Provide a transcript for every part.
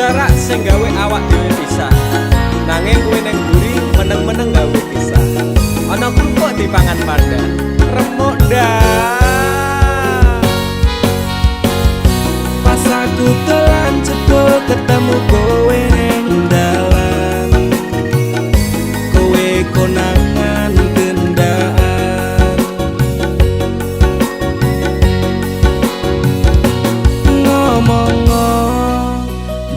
jarak sing gawe awak dhewe pisah. Nanging kowe ning mburi meneng-meneng gawe pisah. Ana krupuk dipangan panda, remuk dah. Pas aku telan jebul ketemu kowe ning dalan, kowe konangan gendaan. Ngomong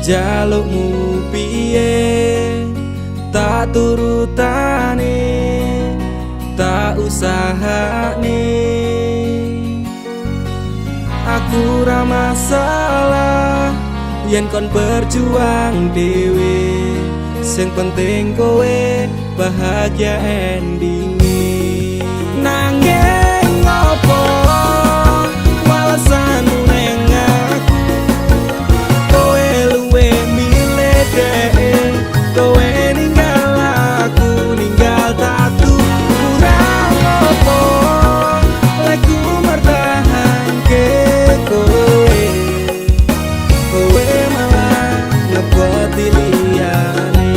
jalukmu piye, tak turutane, tak usahane. Aku ra masalah yen kon berjuang dhewe, sing penting kowe bahagia endinge. Nanging ngopo walesanmu ning aku, kowe luwe milih dhek, kowe ninggal aku ninggal tatu. Kurang ngopo lek ku mertahanke kowe, kowe malah ngeboti liyane.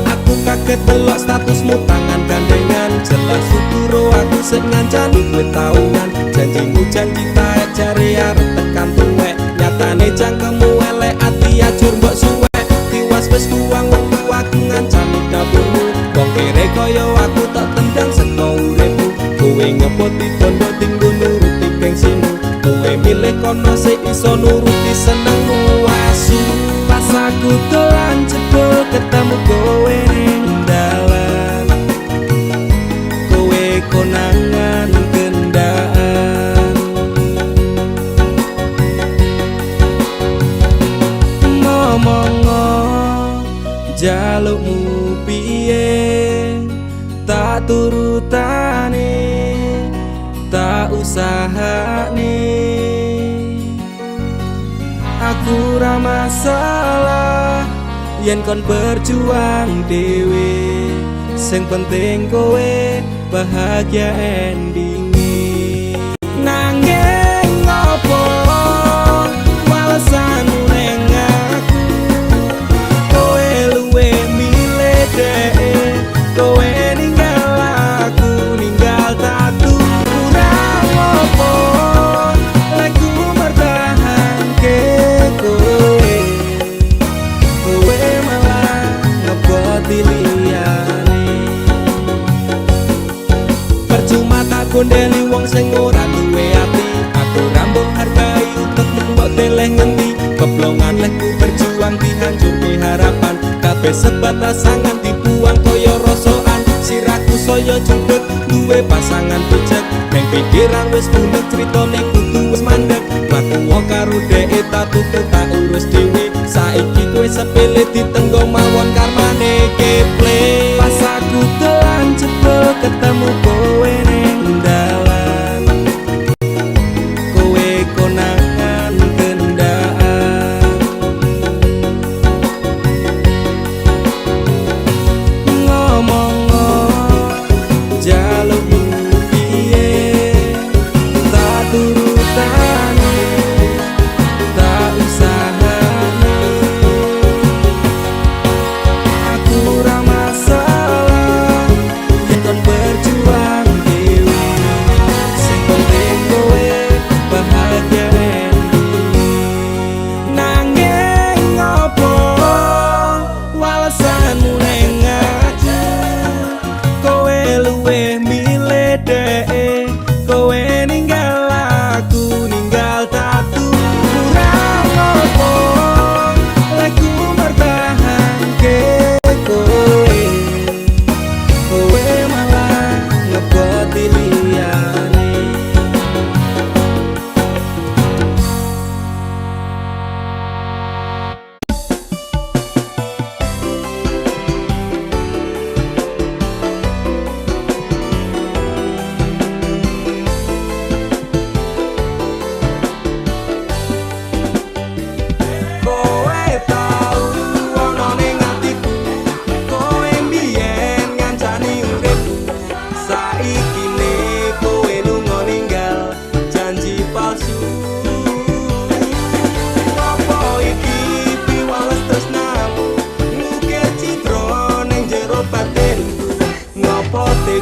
Aku kaget delok statusmu tangan gandengan, jelas syukur aku sing ngancani kowe tahunan. Janjimu janji taek jare arep tekan tuwek, nyatane cangkemmu elek ati ajur mbok suwek. Tiwas wis kuwang wektu aku ngancani dapurmu, wong kere kaya aku tak tendang saka uripmu. Kowe ngepoti tondo tinggo nuruti gengsimu, kowe milih kono sik iso nuruti senengmu asu. Pas aku dolan jebul ketemu kowe ning dalan, kowe konangan gendaan. Ngomong jalukmu piye, tak turutane, tak usahane. Aku ra masalah yen kon berjuang dhewe, sing penting kowe bahagia endinge. Nanging ngopo walesanmu ning aku, kowe luwe milih dhek, kowe ninggal aku ninggal tatu. Kurang ngopo lek ku mertahanke kowe, kowe malah ngeboti liyane. Percuma tak gondeli wong sing ora duwe ati, aku ra mbok hargai utekmu mbok deleh ngendi. Keblongan lekku berjuang dihancurke harapan, kabeh sebatas sangan dibuang kaya rosokan. Siraku saya jundut duwe pasangan pijak, neng pikiran wis bulet critane kudu wis mandek. Mlaku karo dhek tak tuku tak urus dhewe, saiki kowe sepele ditenggo mawon karmane keple. Pas aku telan jebul ketemu kowe ning dalan, kowe konangan gendaan. Ngomong jalukmu piye, tak turutane, tak usahane.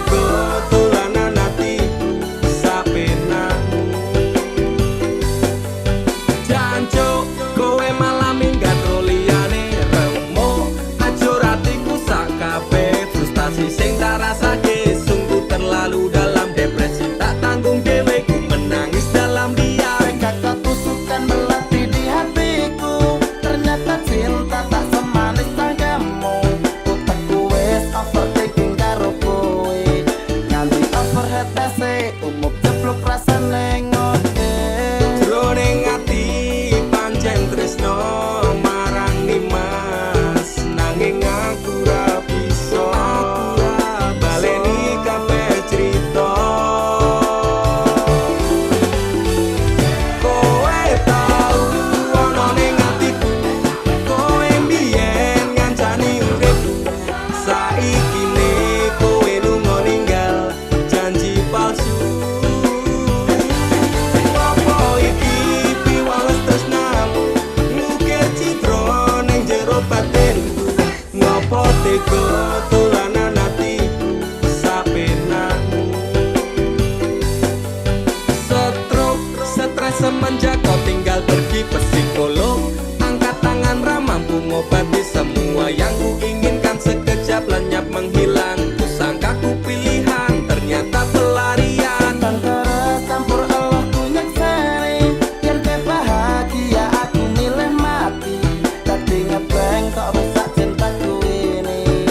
tega dolanan atiku sapenamu. Jancuk kowe malah minggat liyane remo, ajur atiku sak kabeh. Frustasi sing tak rasake sungguh terlalu dalam, depresi tak tanggung dhewe ku menangis dalam diam. Kata tusukan melatih di hatiku, ternyata cinta tak semanis tanggamu. Utekku wis overthinking karo kowe, nganti overhead ese umup jeblok rasane ngoke. Jroning ati pancen tresno marang Nimas, nanging aku ra bisa baleni kabeh crita. Kowe tau ana ning atiku, kowe mbiyen ngancani uripku. Saikine kowe lunga ninggal janji palsu. Apa iki piwales tresnamu, ngukir citra ning jero batinku. Ngopo tega dolanan atiku sapenamu. Stroke, stres semenjak kau tinggal pergi psikolog. Angkat tangan ramampu ngobati semua yang ku inginkan, sekejap lenyap menghilang. Ku sangka ku pilihan, ternyata pelarian. Antara campur Allah ku nyaksani, biar kowe bahagia aku milih mati. Tadi ngebeng kok rusak cintaku ini,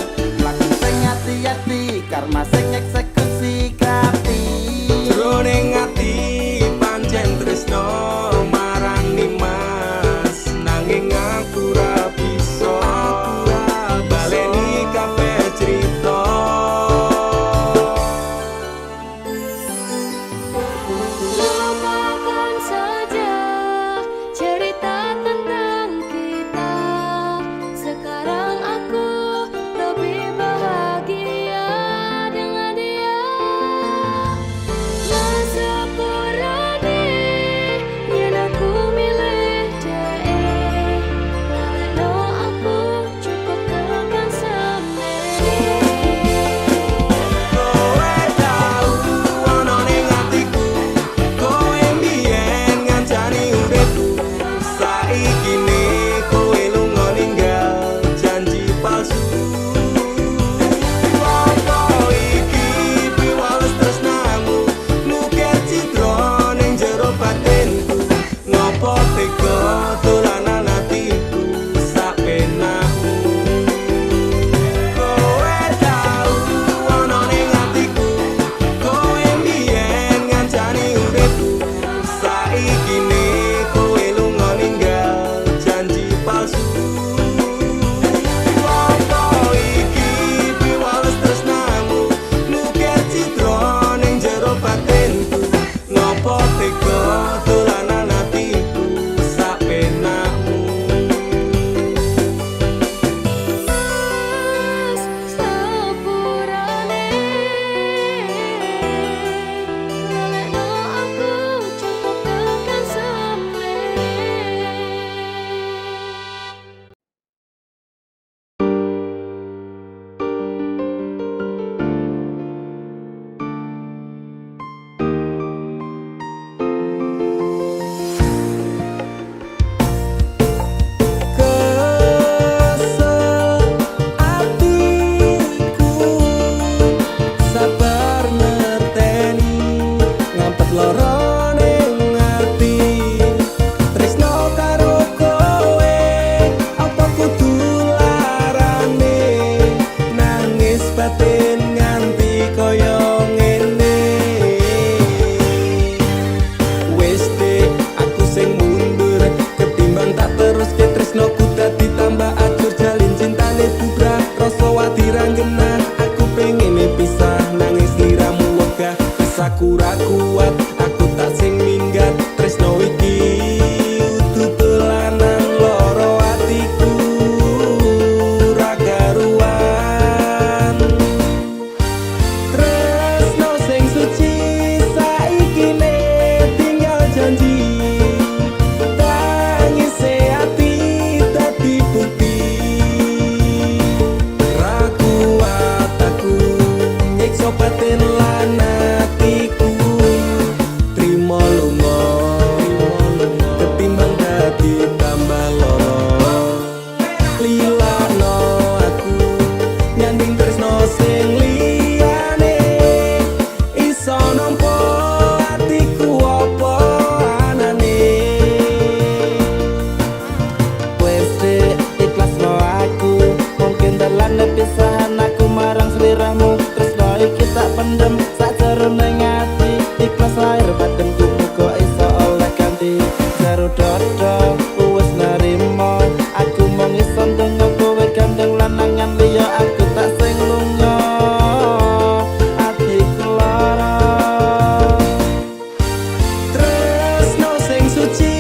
suci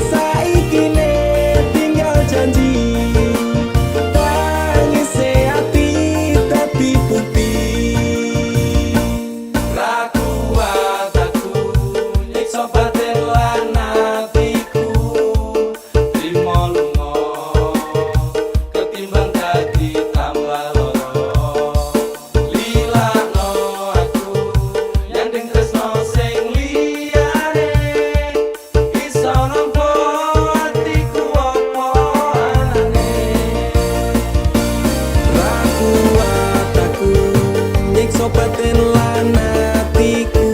saiki ne tinggal janji tangise ati dadi putih ragu adaku nyiksa batin lan atiku trimo lunga ketimbang dadi tambah loro lilakno aku nyanding tresno sing liyane iso nampa atiku apa anane ragu adaku nyiksa batin lan atiku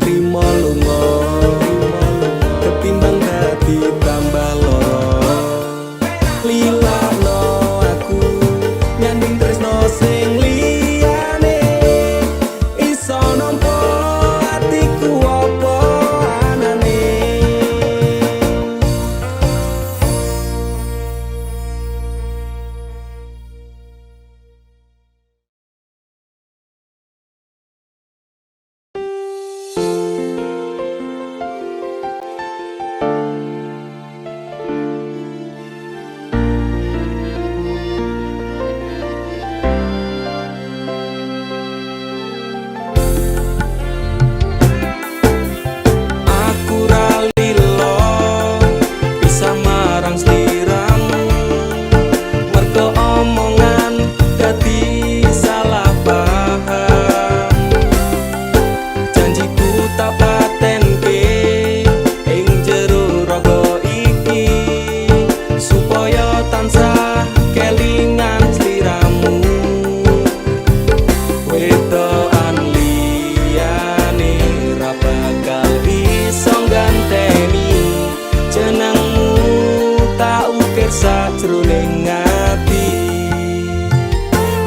trimo lunga ketimbang dadi tambah loro lilakno aku nyanding tresno sing liyane iso nampa atiku apa anane aku ra lilo bisa marang sliramu mergo omongan dadi salah paham janjiku tak patenke ing jero raga iki supaya tansah kelingan sliramu wedokan liyane ra bakal iso ganteni jenengmu tak ukir sajroning ati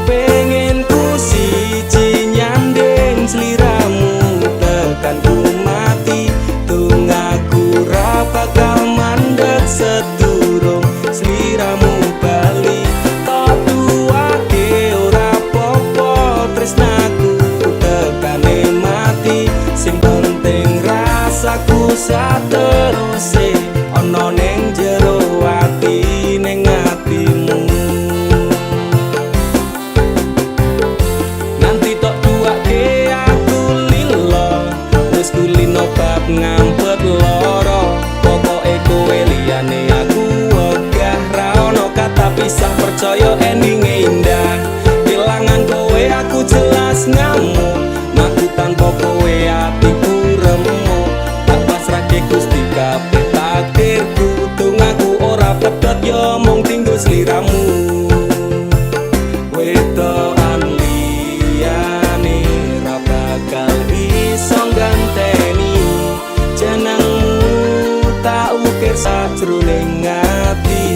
pengen ku siji nyanding sliramu tekan ku mati tunggaku ra bakal mandeg sedurung sliramu bali tok duake ora popo tresnaku tekane mati sing penting rasaku sateruse ana ning jero ati ning atimu nanti tok duake aku lilo wis kulino bab ngampet loro pokoke kowe liyane aku wegah ra ono kata pisah percaya endinge indah kelangan kowe aku jelas ngamuk aku tanpa kowe atiku remuk tak pasrahke Gusti kabeh takdirku tunggaku ora pedhot yo mung tinggo sliramu wedokan liyane ra bakal iso ganteni jenengmu tak ukir sajroning ati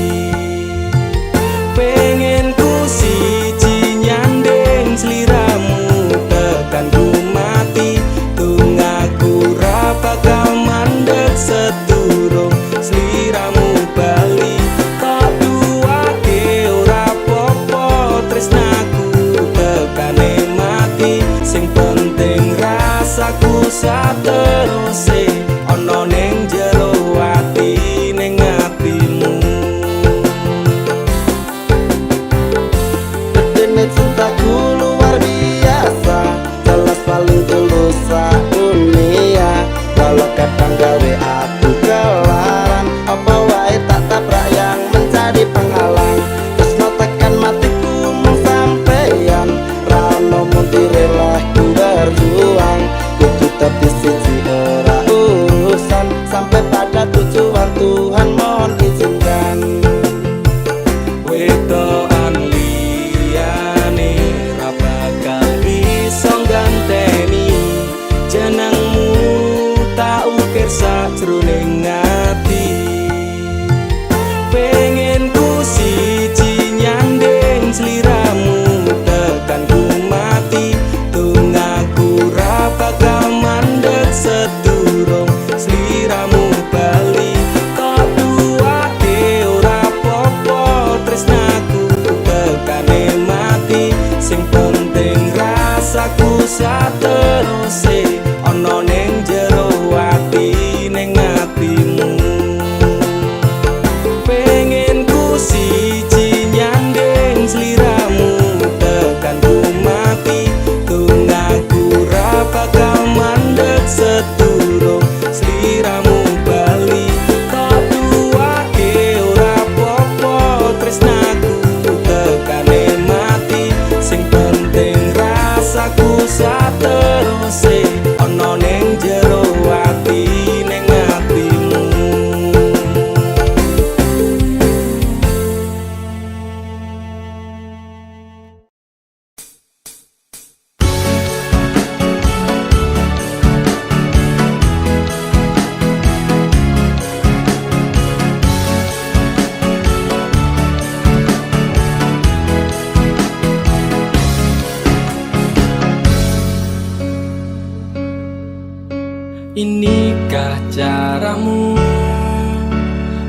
pengen ku siji nyanding sliramu tekan ku mati tunggaku ra bakal mandeg sedurung sliramu bali tak duake ora popo tresnaku tekane mati sing penting rasaku sateruse ana ning jero ati ning atimu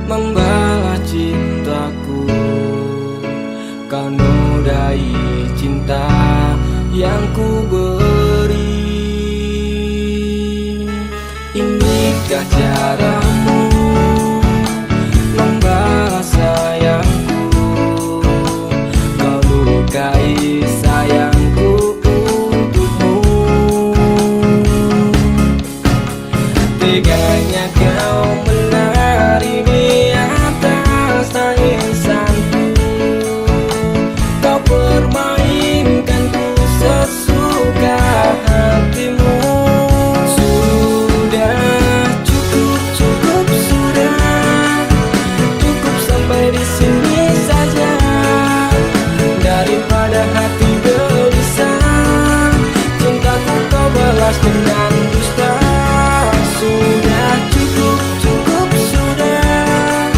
membalas cintaku. Kau nodai cinta yang ku beri. Inikah caramu membalas sayangku? Kau lukai sayangku untukmu. Teganya kau menari di atas tangisanku. Kau permainkanku sesuka hatimu. Sudah cukup, cukup sudah. Cukup sampai di sini saja. Daripada hati gelisah, cintaku kau balas dengan dusta. Sudah cukup, cukup sudah.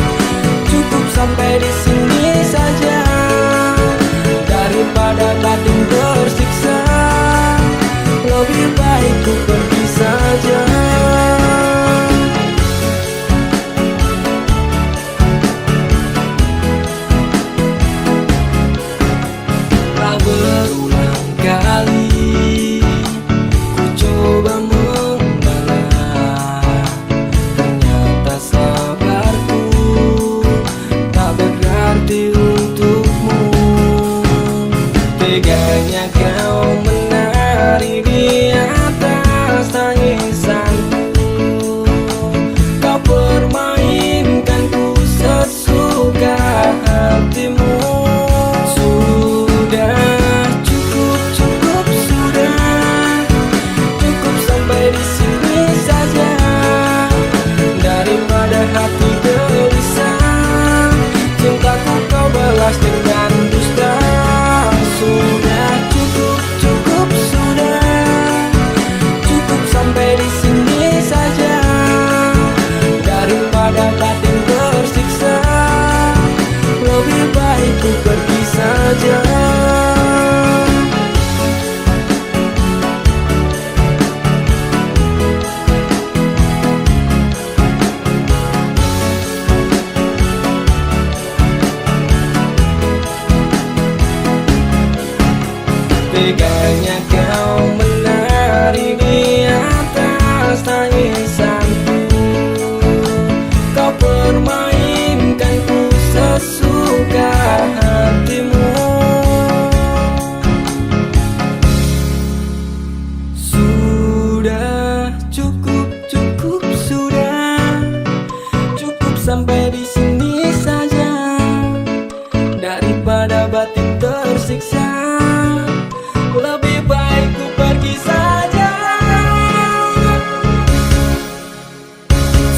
Cukup sampai di sini saja. Daripada batin tersiksa, lebih baik ku pergi saja. Telah berulang kali ku coba mengalah, ternyata sabarku tak berarti untukmu. Teganya kau menari di atas tangisanku. Kau permainkanku sesuka hatimu. Sudah cukup, cukup sudah. Cukup sampai di sini saja. Daripada hati gelisah, cintaku kau balas dengan dusta. Sudah cukup, cukup sudah. Cukup sampai di sini saja. Daripada batin tersiksa, lebih baik ku pergi saja. Teganya kau menari di atas tangisanku. Kau permainkanku sesuka hatimu. Sudah cukup, cukup sudah. Cukup sampai di sini saja. Daripada batin tersiksa, lebih baik ku pergi saja.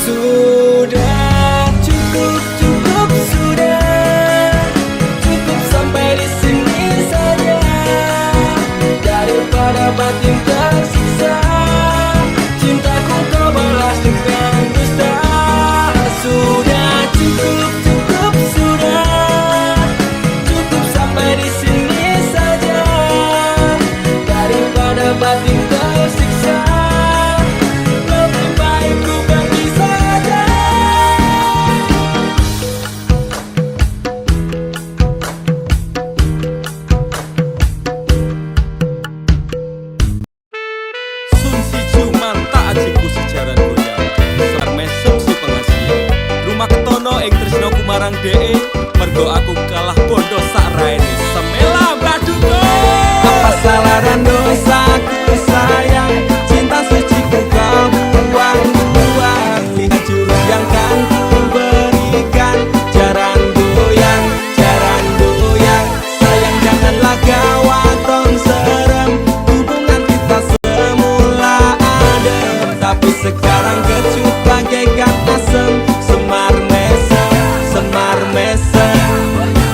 Sudah cukup, cukup sudah. Cukup sampai di sini saja. Daripada batin tersiksa, cintaku kau balas dengan dusta. Sudah cukup, cukup sudah. Cukup sampai di sini saja. Daripada batin tersiksa, lebih baik ku pergi saja. Sun si cuman tak ajiku sejaran goyang. Semar mesem si pengasia. Rumah ketono ing tresno kumarang DE. Mergo aku kalah bondo sak raine. Semela baduko. Apa salaran dosaku sayang? Cinta suciku kau buang-buang. Lihat jurus yang kan ku berikan. Jaran goyang, jaran goyang. Sayang janganlah kau atong serem. Hubungan kita semula adem, tapi sekarang kecut bagaikan asem. Semar mesem, semar mesem.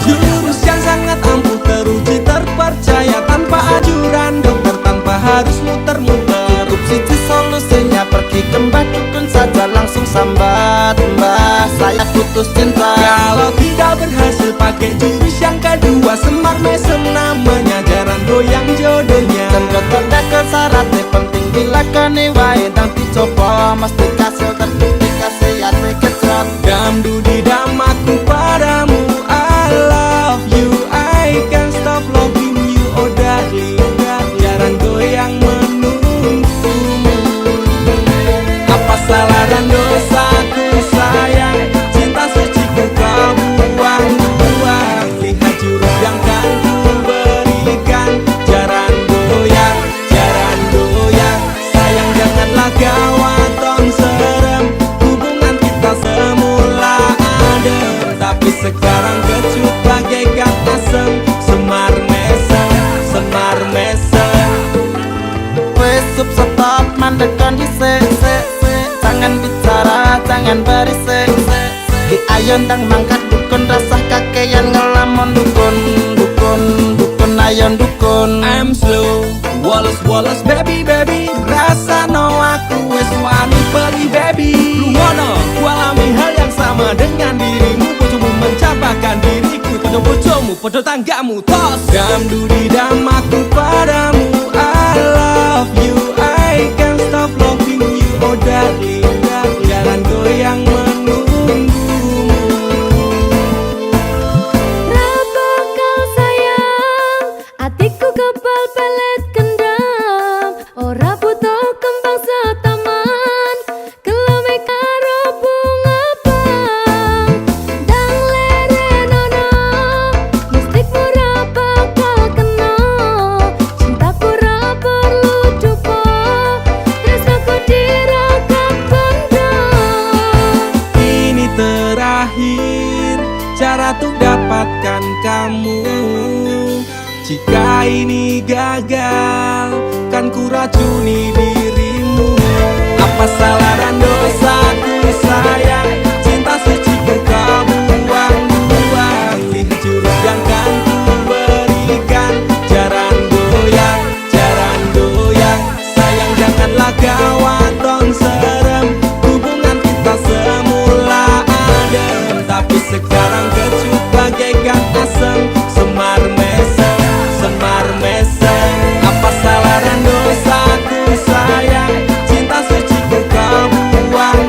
Jurus yang sangat ampuh teruji terpercaya. Tanpa anjuran dokter, tanpa harus muter-muter. Cukup siji solusinya, pergi ke mbah dukun saja. Langsung sambat, mbah saya putus cinta. Kalau tidak berhasil pakai jurus yang kedua. Semar mesem namanya, jaran goyang jodohnya. Dan dokter dekel syaratnya penting dilakukan wae. Dan dicoba mesti kasil terbukti kesehatan. Tapi sekarang kecut bagaikan asem. Semar mesem, semar mesem. Wes sup stop mandekan di se. Jangan bicara, jangan berisik. Ki ayon dang mangkat dukun rasah kakean ngelamun dukun. Dukun ayon dukun. I'm slow, Wallace baby baby. Rasa no aku wes wani pergi baby. Lu ngono, ku alami hal yang sama dengan dirimu. Bojomu mencapakan diriku, podo bojomu, podo tanggamu. Tos damdu di dam aku padamu. I love you, I can't stop loving you. Oh darling, jalan goyang menunggumu. Raba kau sayang, hatiku kebal pelet kendam. Ora butuh kembang setaman, kelome karo bunga bang. Dang lerenono, mistikmu ra bakal kena. Cintaku ra perlu dupo, tresnaku diragam benda. Ini terakhir cara untuk dapatkan kamu. Jika ini gagal, kan ku racuni dirimu. Apa salah dan dosaku sayang, cinta suci kau buang-buang. Pilih jurus yang kan ku berikan. Jaran goyang, sayang janganlah kau aton serem. Hubungan kita semula adem, tapi sekarang kecut bagaikan asem. Semar mesem, semar mesem. Apa salah dan dosaku sayang, cinta suci kau buang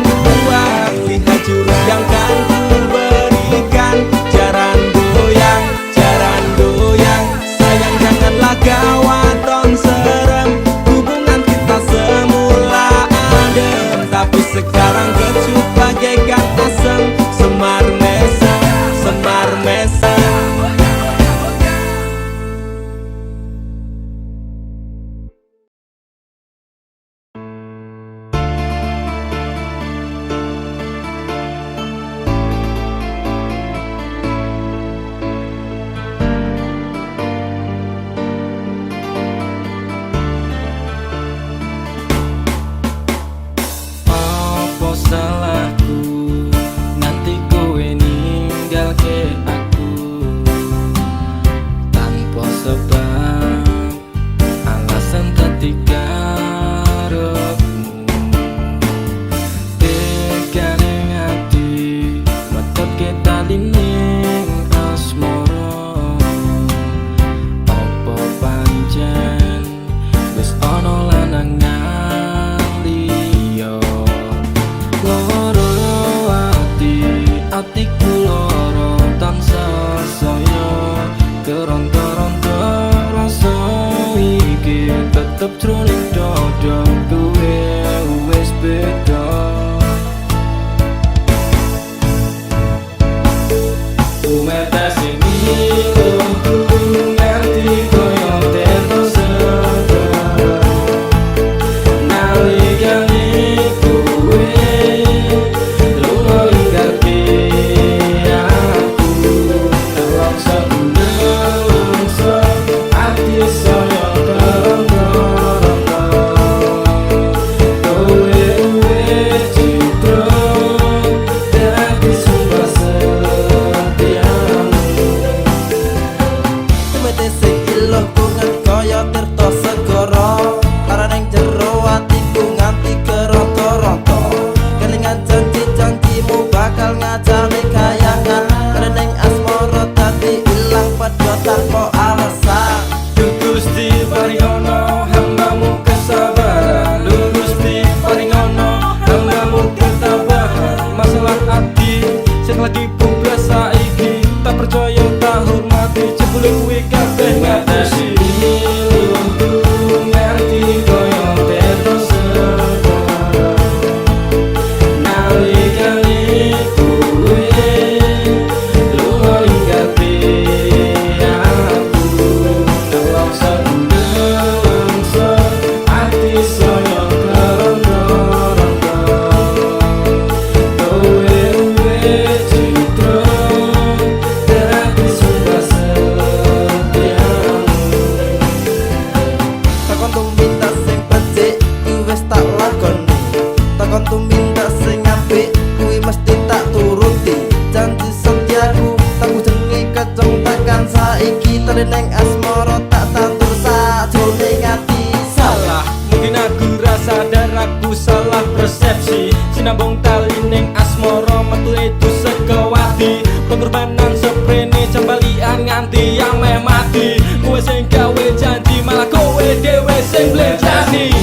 lali neng asmara tak tantur sajroning ati. Salah, mungkin aku rasa dan aku salah persepsi. Sinambung tali ning asmara metu itu sekewati. Pengorbanan seprene cembalian nganti yang meh mati. Kowe sing gawe janji malah kowe dhewe sing blenjani.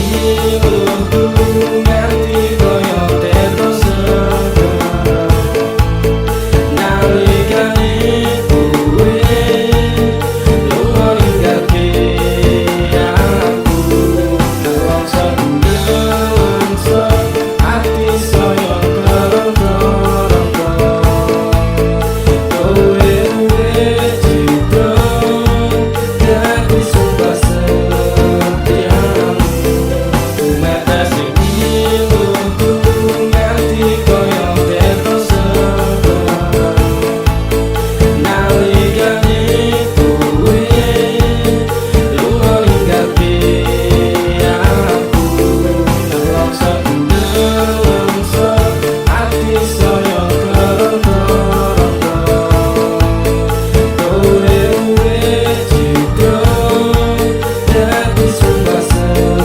Nganti koyo terus nalikane kowe lunga ninggalke aku. Longso longso ati saya kerongko-rongko. Kowe citra dadi sumpah setiamu. Mata sing ilmuku nganti koyo terus nalikane kowe lunga ninggalke aku. Longso longso ati saya kerongko-rongko. Kowe citra dadi sumpah setiamu.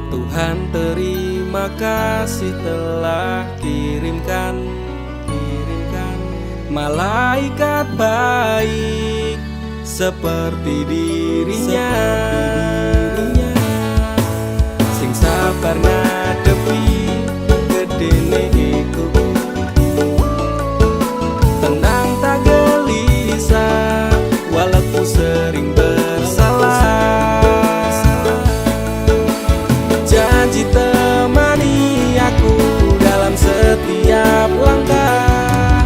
Tuhan terima kasih telah kirimkan malaikat baik seperti dirinya, sing sabar ngadepi gedene iku, tenang tak gelisah walaupun sering bersalah. Janji temani aku dalam setiap langkah.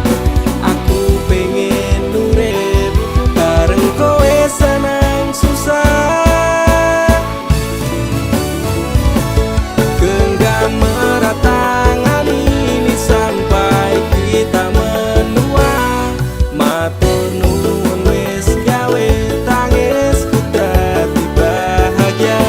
Aku pengen urip bareng kowe senang susah. Genggam erat tangan ini sampai kita menua. Matur nuwun wis gawe tangisku dadi bahagia.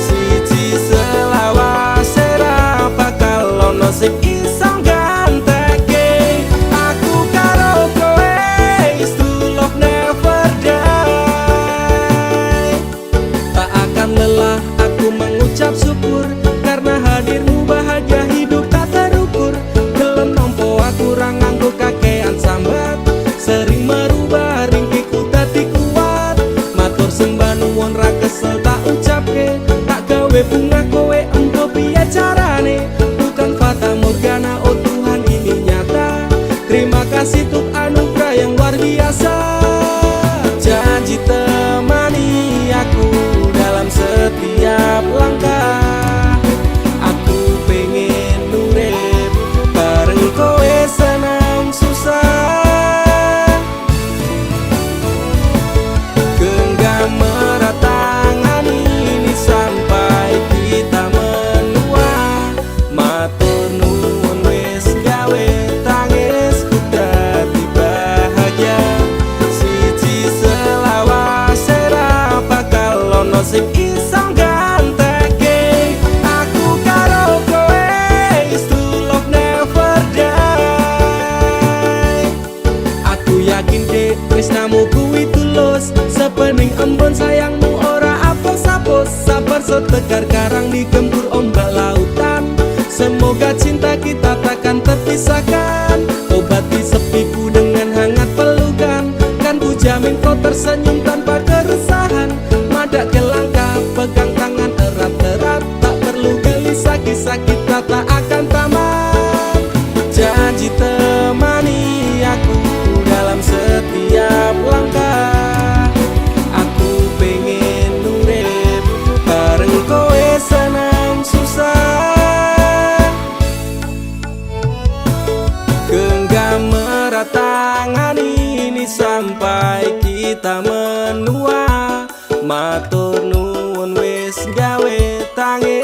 Siji selawase ra bakal ono sing iso gantekake aku karo kowe. Is to love never die. Tak akan lelah aku mengucap syukur karena hadirmu bahagia hidup tak terukur. Gelem nampa aku ra nganggo kakean sambat, sering merubah ringkiku dadi kuat. Matur sembah nuwun ra kesel tak ucapke, tak gawe bunga kowe engko piye carane. Bukan fata morgana, oh Tuhan ini nyata. Terima kasih untuk anugerah yang luar biasa. Janji temani aku dalam setiap langkah. Aku pengen urip bareng kowe senang susah. Genggam erat tangan ini sampai kita menua. Matur nuwun wis gawe tangisku dadi bahagia. Siji selawase ra bakal ono sing iso gantekake aku karo kowe. Is to love never die. Aku yakin dek tresnamu kuwi tulus, sepening embun sayangmu ora apos-apos. Sabar setegar karang digempur ombak lautan. Semoga cinta kita takkan terpisahkan. Obati sepiku dengan hangat pelukan. Kan ku jamin kau tersenyum tanpa keresahan. Madak ke langkah pegang tangan erat-erat. Tak perlu gelisah, kisah kita tak akan tamat. Janji temani aku dalam setiap langkah. Aku pengen urip bareng kowe senang susah. Genggam erat tangan ini sampai kita menua. Matur nuwun wis gawe tangi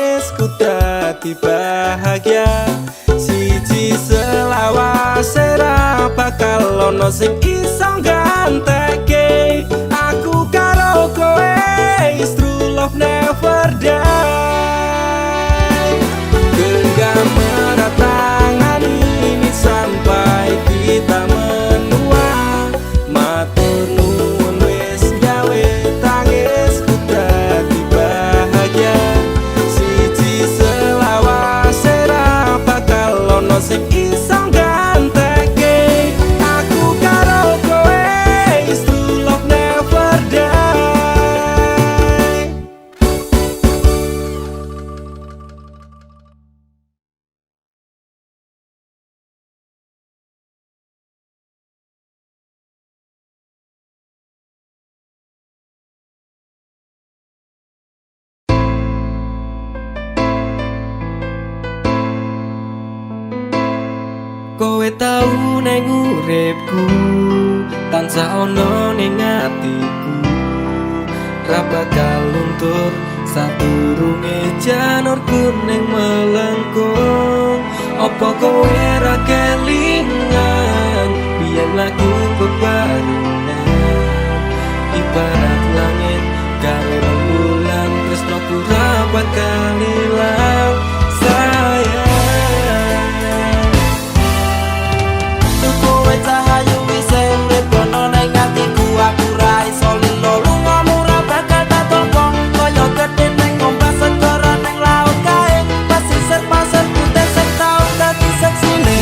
dadi bahagia. Siji selawase ra bakal ono sing iso gantekake aku karo kowe. Is true love never die. Genggam erat tangan ini sampai kita menua. Matur nuwun wis gawe tangisku dadi bahagia. Siji selawase ra bakal ono sing iso gantekake aku karo kowe. Is true love never die. Kowe tau neng uripku, tansah ono ning atiku. Ra bakal luntur sadurunge janur kuning melengkung. Apa kowe ra kelingan biyen lagu bebarengan. Ibarat langit karo rembulan, tresnoku ra bakal ilang sayang. Kowe cahayu wis urip kono ning atiku, aku ra iso lilo lungamu ra bakal tak tolong. Kaya gedhe ning ombak segara ning laut kae, pasisir pasir putih sing tau dadi seksine.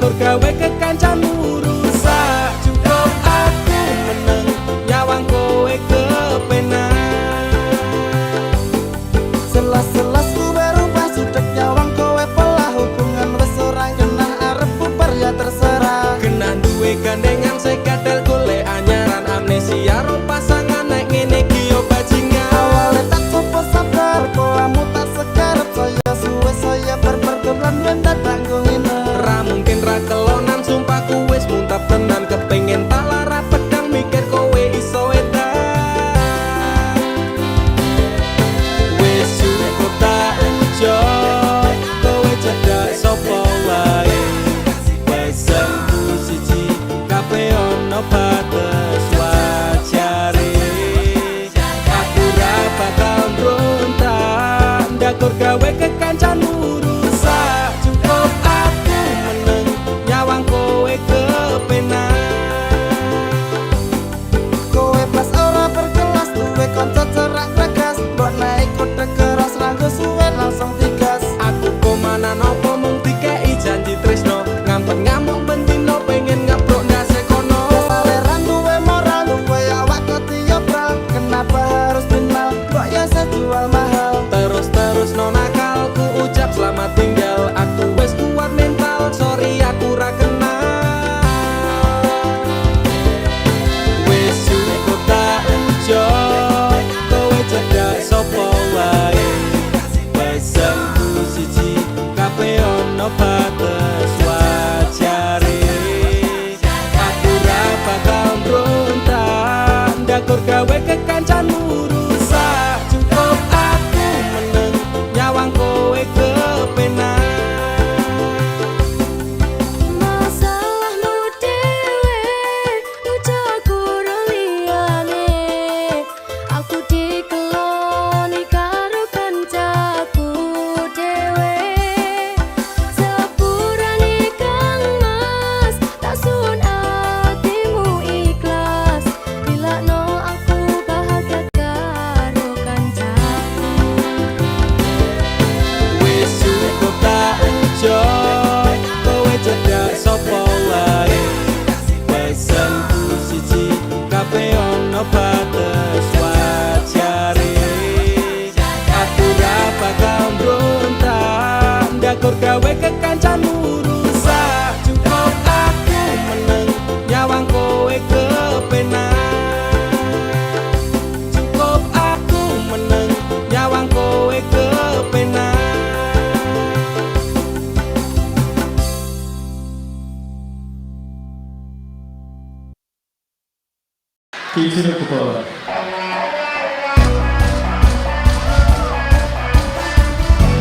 Ndakur gawe kekancanmu rusak. Cukup aku meneng nyawang kowe kepenak. Selas-selas kowe rubah sudek nyawang kowe pelah. Hubungan wis ora genah arep bubar ya terserah. Genah duwe gandengan sekadal golek anyaran. Amnesia ro pasangan nek ngene iki yo bajingan. Awalnya tak coba sabar, polamu tak sekarep. Saya suwe saya berperkelan mendat tanggung ini. Ra mungkin ra kelonan sumpahku wis muntap tenan. Kepengen tak lara pedang mikir kowe iso edan. Wis cukup tak enjoy kowe cedak sapa wae. Pesenku siji kabeh ono bates wajare. Aku ra bakal mbrontak ndakur gawe kekancanmu rusak. Cukup aku meneng nyawang kowe kepenak. Kowe pas ora berkelas, duwe kanca cerak tegas. Mbok naik kode keras ranggo suwe langsung digas. Aku komana nopo mung dikei janji tresno. Ngampet ngamuk bendino pengen ngeprok ndase kono. Saleran duwe moral, duwe awak ketiobral. Kenapa harus binal, kok ya sejual mahal. Terus no nakal ku ucap selamat tinggal. Aku wis kuat mental, sorry aku ra kenal. Wis cukup tak enjoy kowe cedak sapa wae. Pesenku siji kabeh ono bates wajare. Aku ra bakal mbrontak ndakur gawe kekancanmu rusak. Cukup aku meneng nyawang kowe kepenak. Masalahmu dhewe, ujaku ora liyane. Aku dikeloni karo kancaku dhewe. Sepurane Kang Mas, tak sun atimu ikhlas. Dilakno aku bahagia karo kancaku. Wis cukup tak enjoy kowe cedak sapa wae. Pesenku siji kabeh ono bates wajare. Aku ra bakal mbrontak ndakur gawe kekancanmu rusak. Cukup aku meneng nyawang kowe kepenak. Cukup aku meneng nyawang kowe kepenak. 기술의 국어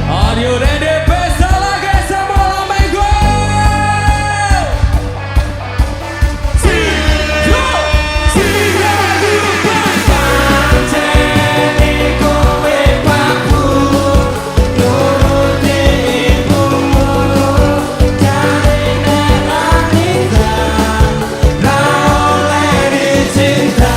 Are you ready? Pesta lagi semua amigo. Pancene kowe paku nuruti ibumu. Jarine ra oleh dicinta.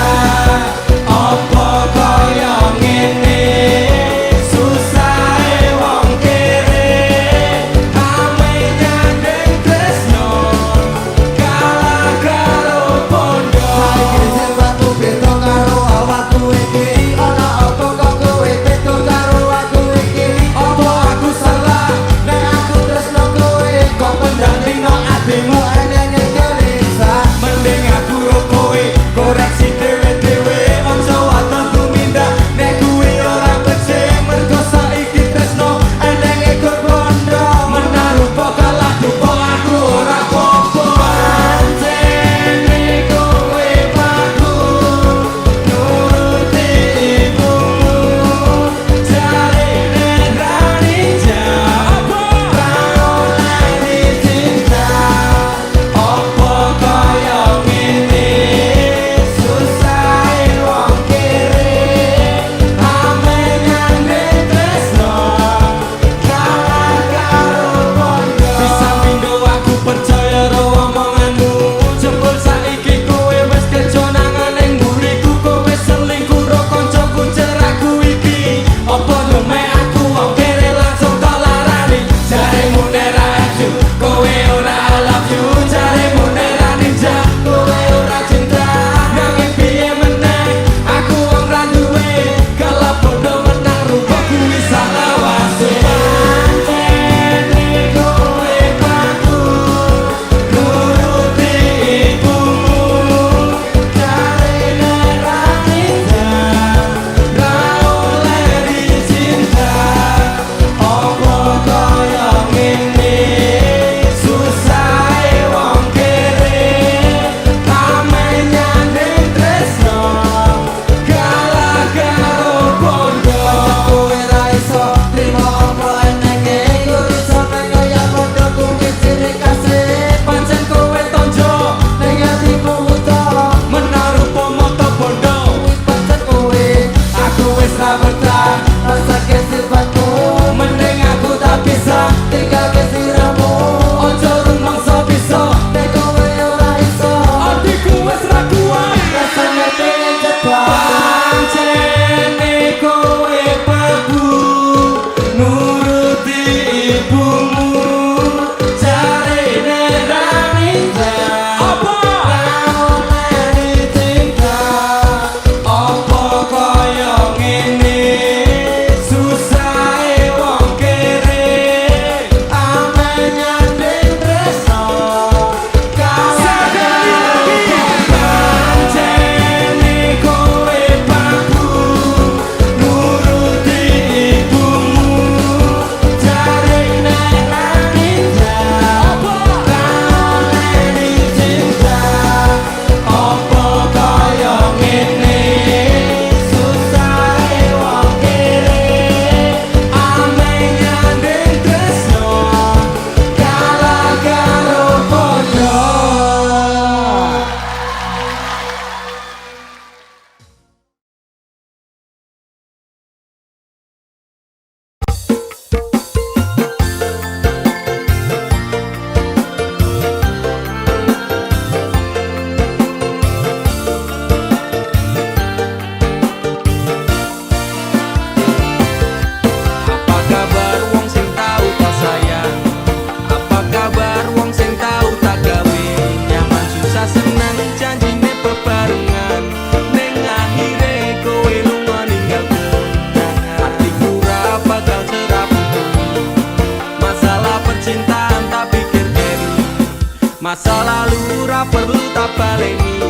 Masa lalu ra perlu tak baleni,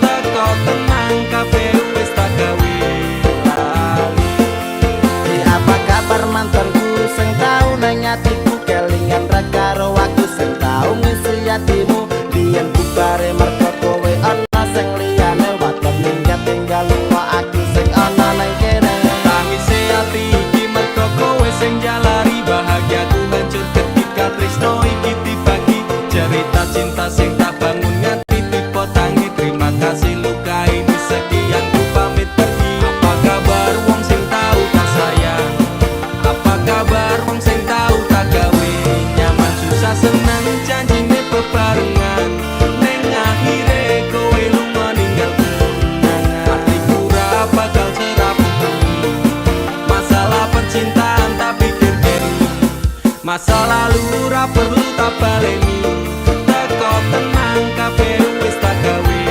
teko tenang kabeh wis tak gawe lali. Apa kabar mantanku sing tau nang atiku kelingan ra karo aku sing tau ngisi hatimu biyen bubare mergo kowe ana sing liyane waton tinggal lunga aku sing ana nang kene Tangise ati iki mergo kowe sing jalari bahagiaku hancur ketika tresno iki dibagi cerita cinta sing tak bangun nganti tipe tangi terima kasih luka ini sekian ku pamit pergi. Apa kabar wong sing tau tak sayang, apa kabar wong sing tau tak gawe nyaman susah senang janjine bebarengan ning akhire kowe lunga ninggal kenangan hatiku ra bakal serapuh masalah percintaan tak pikir diri masa lalu ra perlu tak baleni teko tenang kabeh wis tak gawe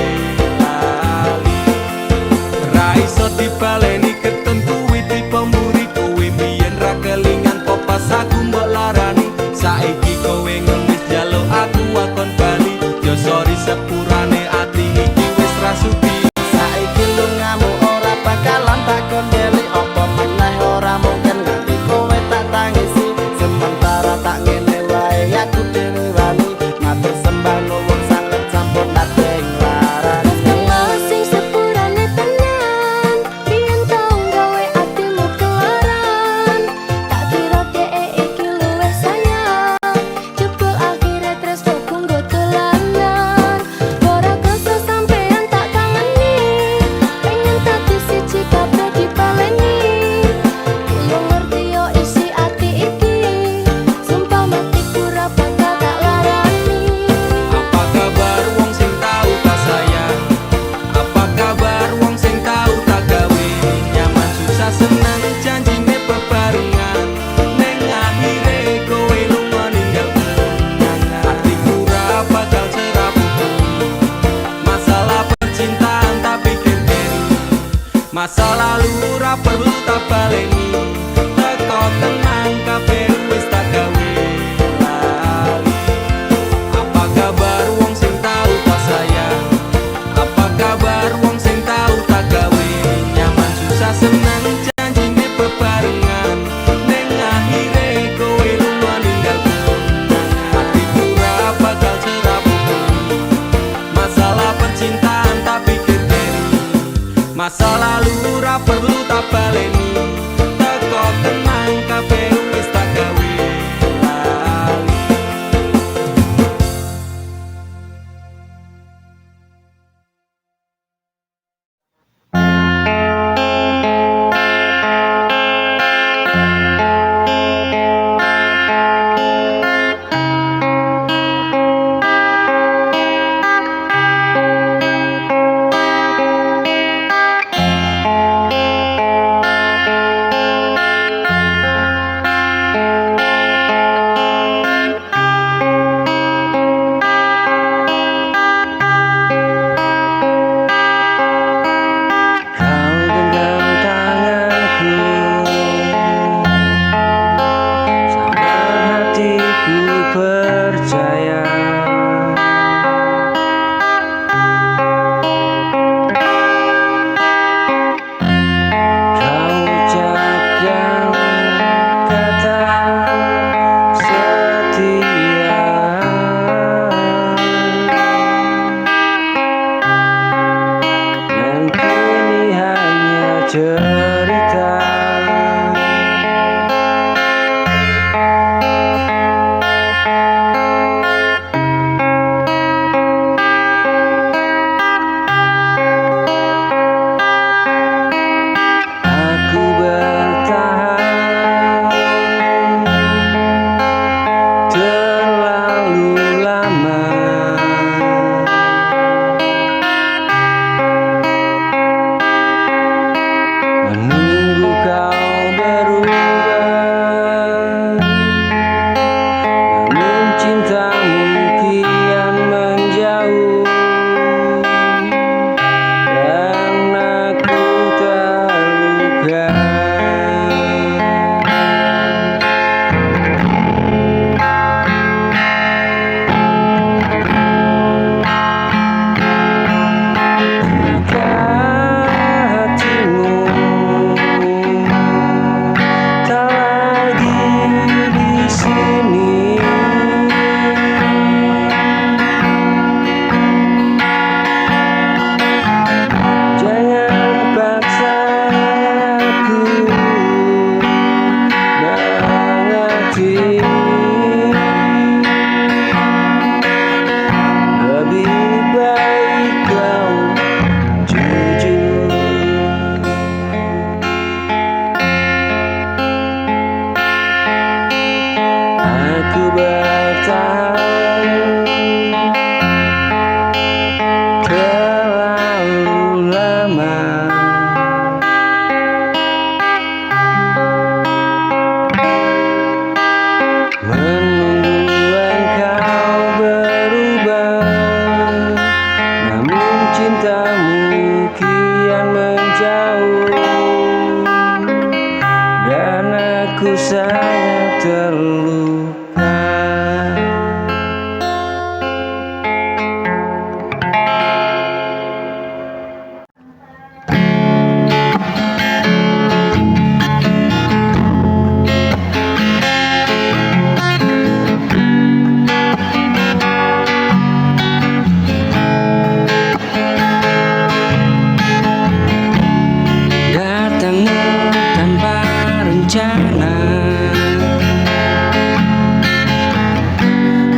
lali ra iso dibaleni ketentuwi dipemburi kowe biyen ra kelingan popas aku mbok larani saiki kowe ngemis njaluk aku akon bali yo sorry sepurane ati iki wis rasuti saiki lungamu ora bakalan takon deli apa meneh ora mungkin nganti kowe tak tangisi sementara tak ngene wae aku dhewe wani matur sembah nuwun sanget sampun dateng larani Sing sepurane tenan biyen tau gawe atimu kelaran tak kira dhek iki luwih sayang jebul akhire tresno kanggo dolanan ora kersa sampean tak kangeni pengen dadi siji kabeh dipaleni yo ngerti yo isi ati iki sumpah matiku ora bakal tak larani. apa kabar wong sing tau tak sayang, apa kabar wong sing tau tak gawe nyaman susah senang janjine bebarengan ning akhire kowe lunga ninggal kenangan hatiku ra bakal serapuh masalah percintaan tak pikir diri masa lalu ra perlu tak baleni teko tenang kabeh wis tak gawe lali. Apa kabar wong sing tau tak sayang, apa kabar wong sing tau tak gawe nyaman susah senang janjine bebarengan ning akhire kowe lunga ninggal kenangan hatiku ra bakal serapuh masalah percintaan tak pikir diri masa lalu ra perlu tak baleni menunggu engkau berubah, namun cintamu kian menjauh, dan aku sangat terluka. Datangmu tanpa rencana,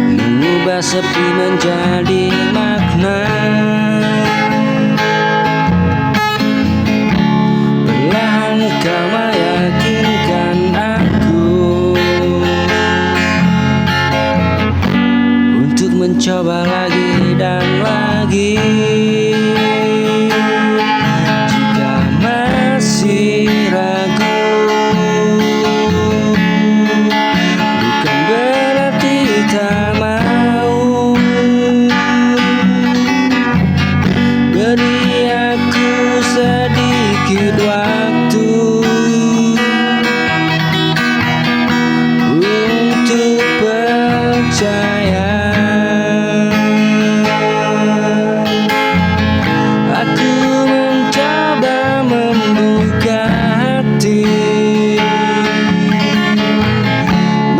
mengubah sepi menjadi makna. Perlahan kau meyakinkan aku untuk mencoba lagi dan lagi. Jika masih ragu, bukan berarti tak mau. Beri aku sedikit waktu untuk percaya. Aku mencoba membuka hati,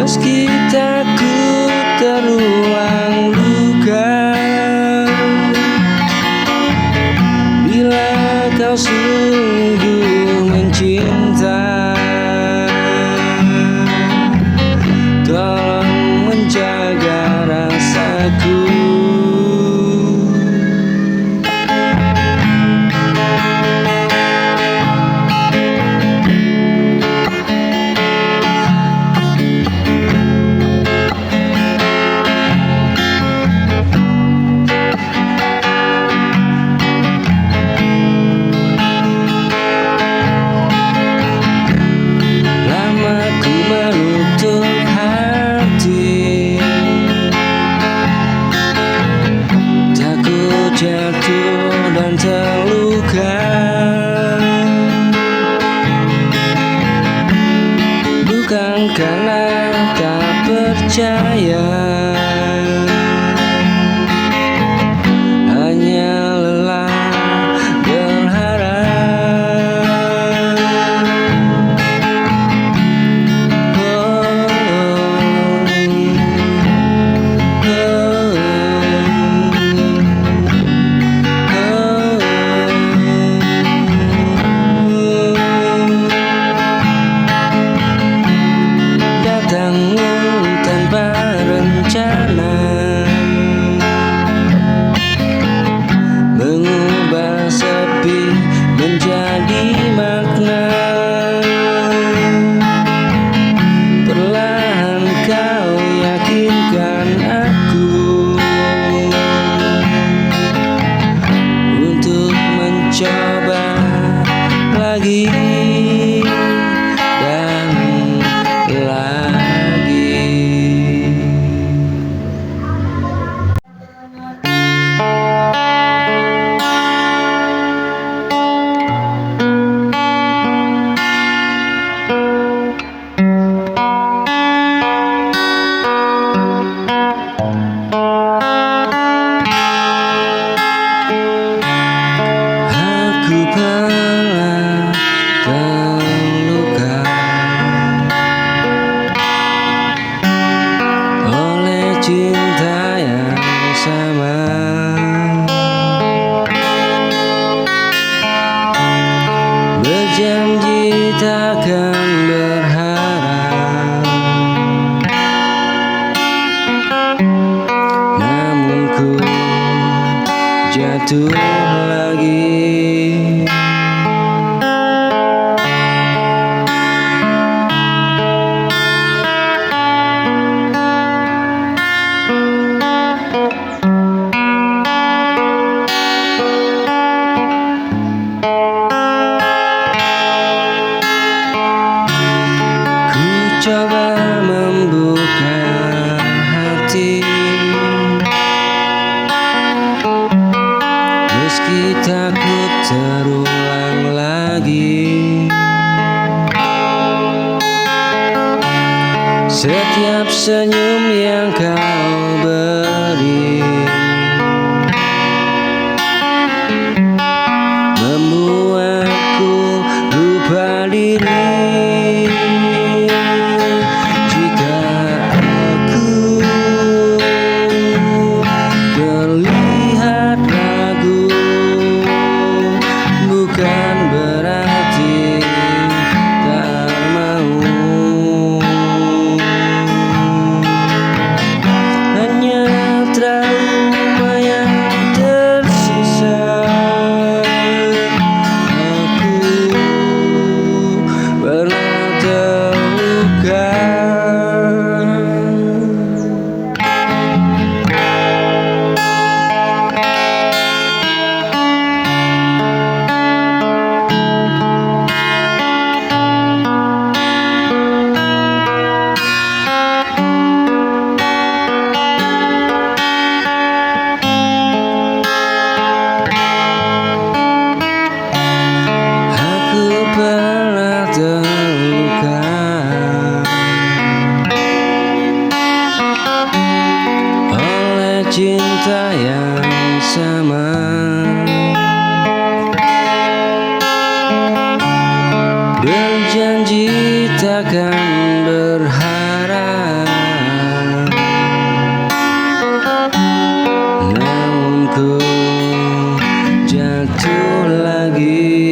meski takut terulang luka. Bila kau sungguh mencinta, tolong menjaga rasaku. Lama ku menutup hati, takut jatuh dan terluka. Bukan karena tak percaya, hanya lelah berharap. Datangmu tanpa rencana, mengubah sepi menjadi makna. Perlahan kau yakinkan aku untuk mencoba lagi dan lagi. Aku pernah terluka oleh cinta yang sama. Berjanji takkan berharap, namun ku jatuh lagi. Ku coba membuka yang kau beri membuatku lupa diri. Jika aku terlihat ragu, bukan berarti tak mau. Hanya trauma yang tersisa, aku pernah terluka. Aku pernah terluka oleh cinta yang sama. Berjanji takkan berharap, namun ku jatuh lagi.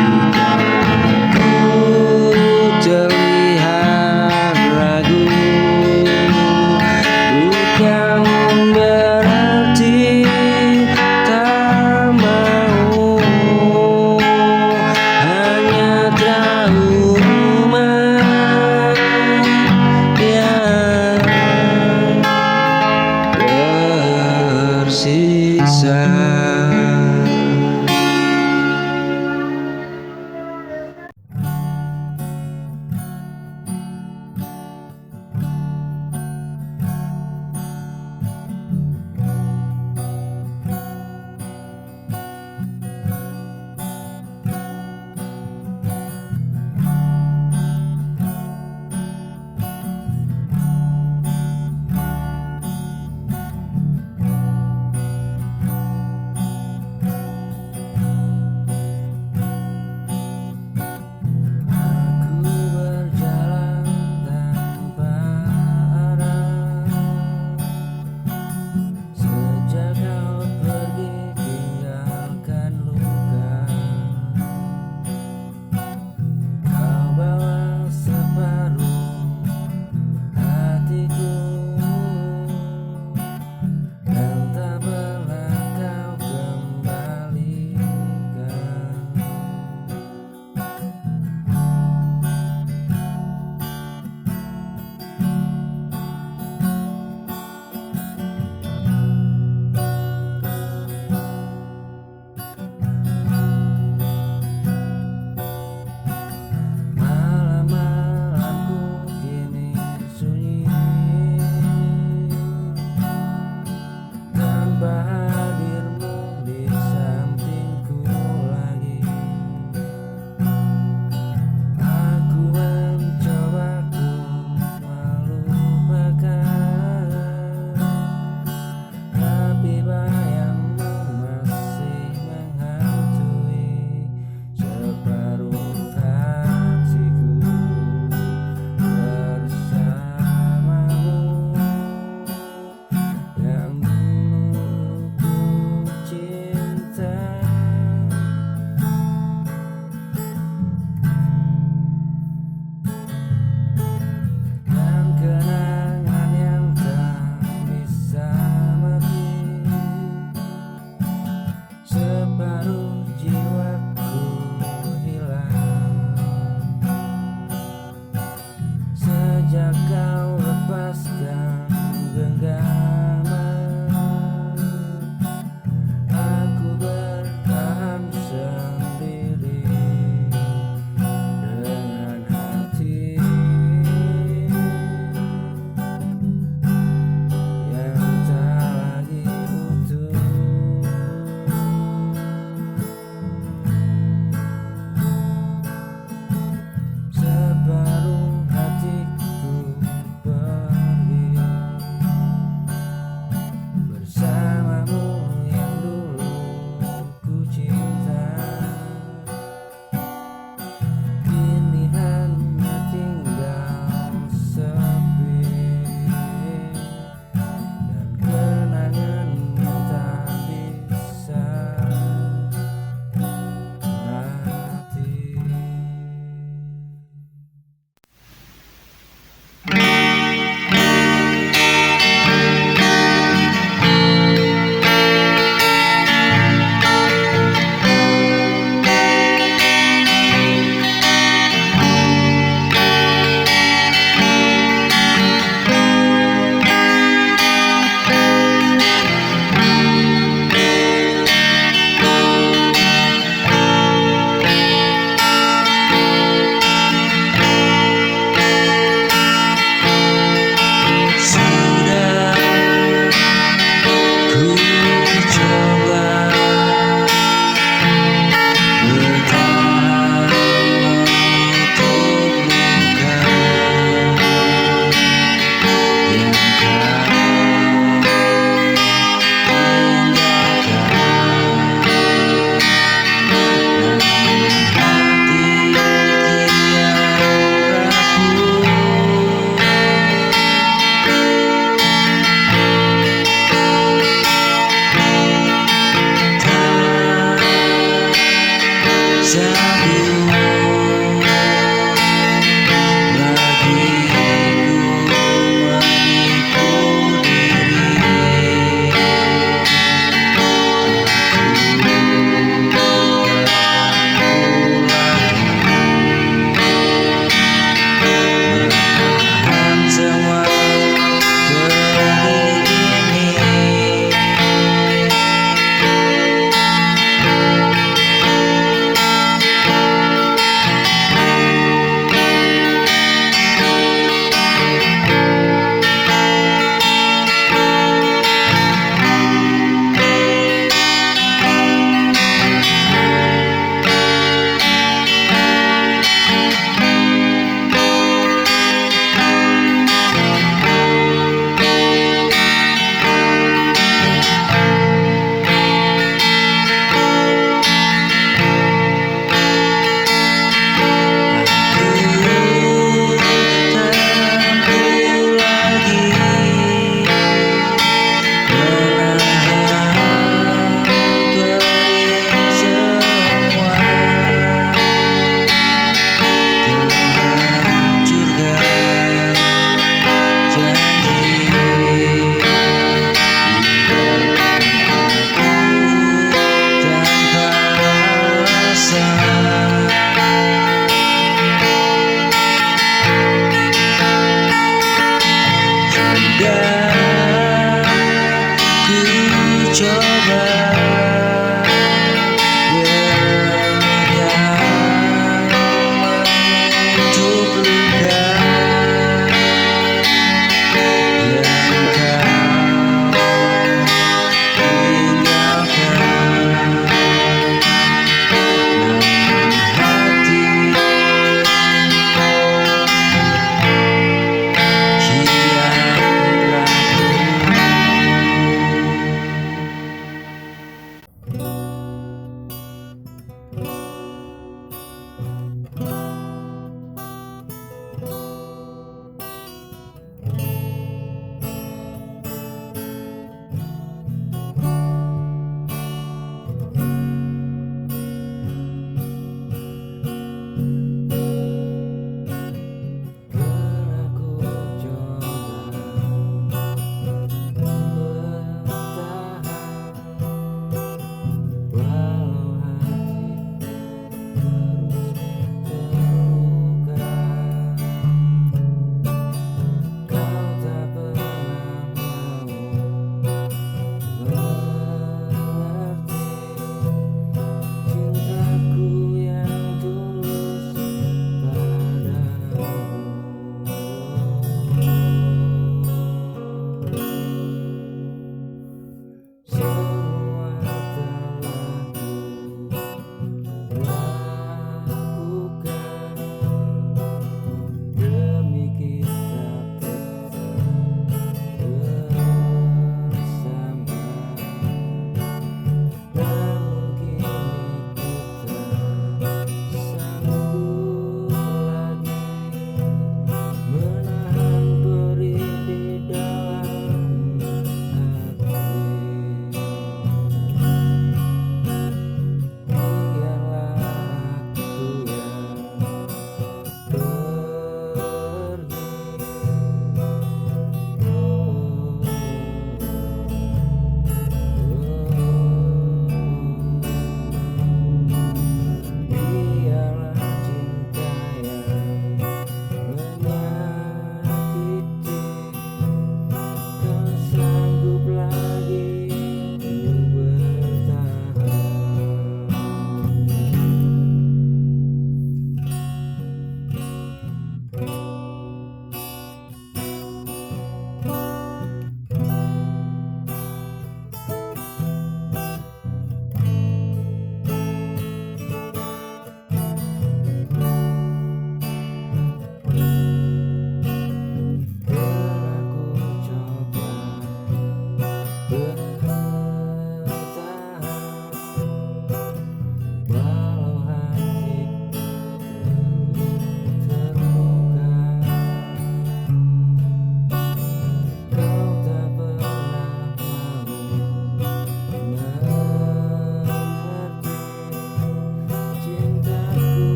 Jika aku terlihat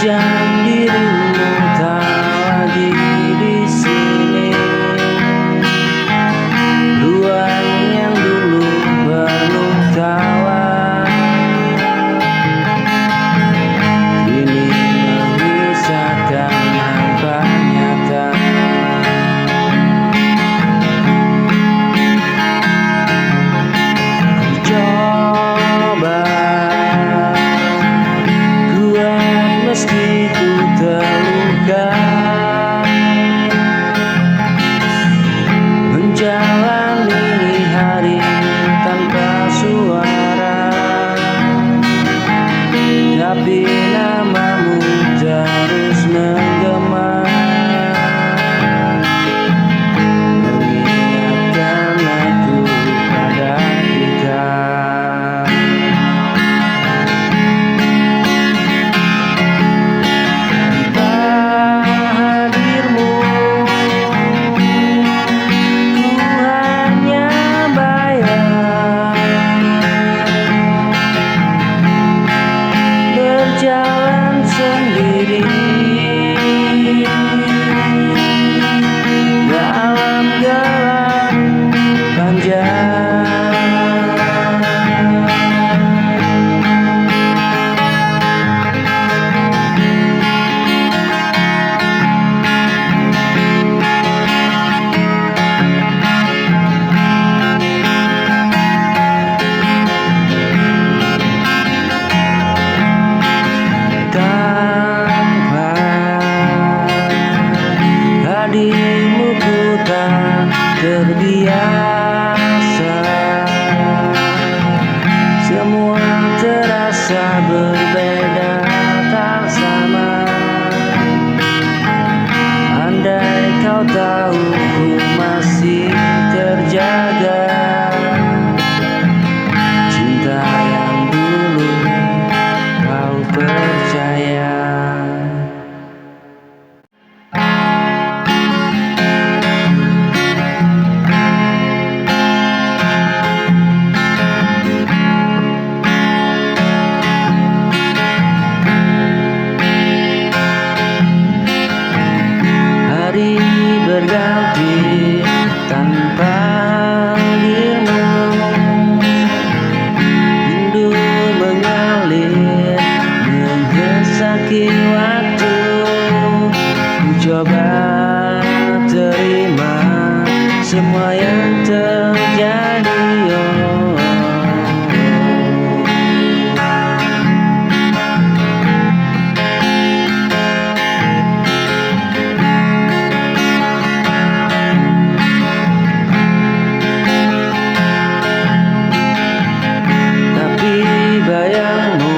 Sejak dirimu tak lagi di sini, ruang yang dulu penuh tawa kini mengisahkan nampak nyata. Coba kuat meski ku terluka, menjalani hari tanpa suara, tapi namamu terus menggema, mengingatkan aku pada kita. Jalan sendiri dalam gelap panjang. Tanpa hadirmu ku tak terbiasa, semua terasa berbeda tak sama. Andai kau tahu ku masih terjaga, cinta yang dulu kau percaya. Hari berganti tanpa dirimu, rindu mengalir menggesaki waktu. Ku coba terima semua yang terjadi, oh. Tapi bayangmu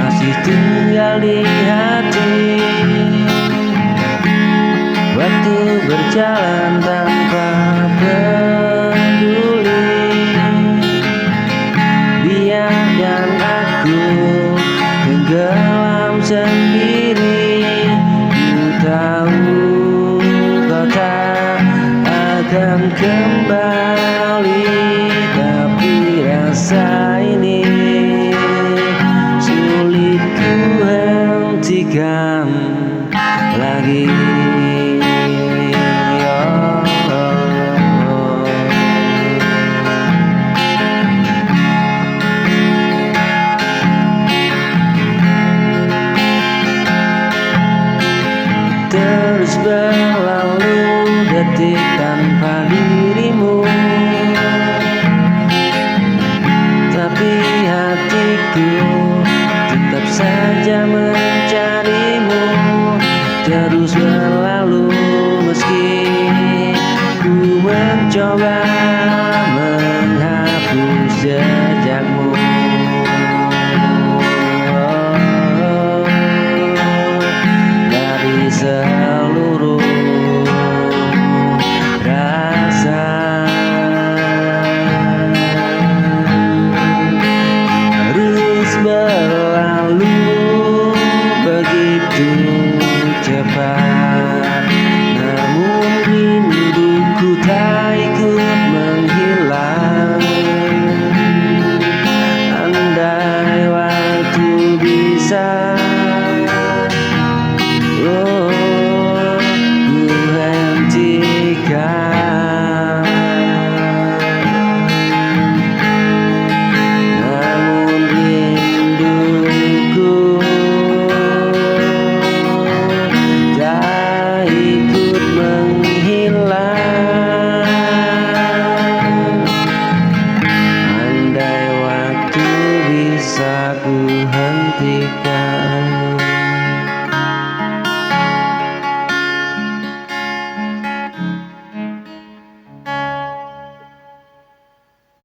masih tinggal di hati. Waktu berjalan tanpa peduli, biarkan aku tenggelam sendiri. Ku tahu kau tak akan kembali, tapi rasa ini sulit ku hentikan lagi. Terus berlalu detik tanpa dirimu, tapi hatiku tetap saja mencarimu. Terus berlalu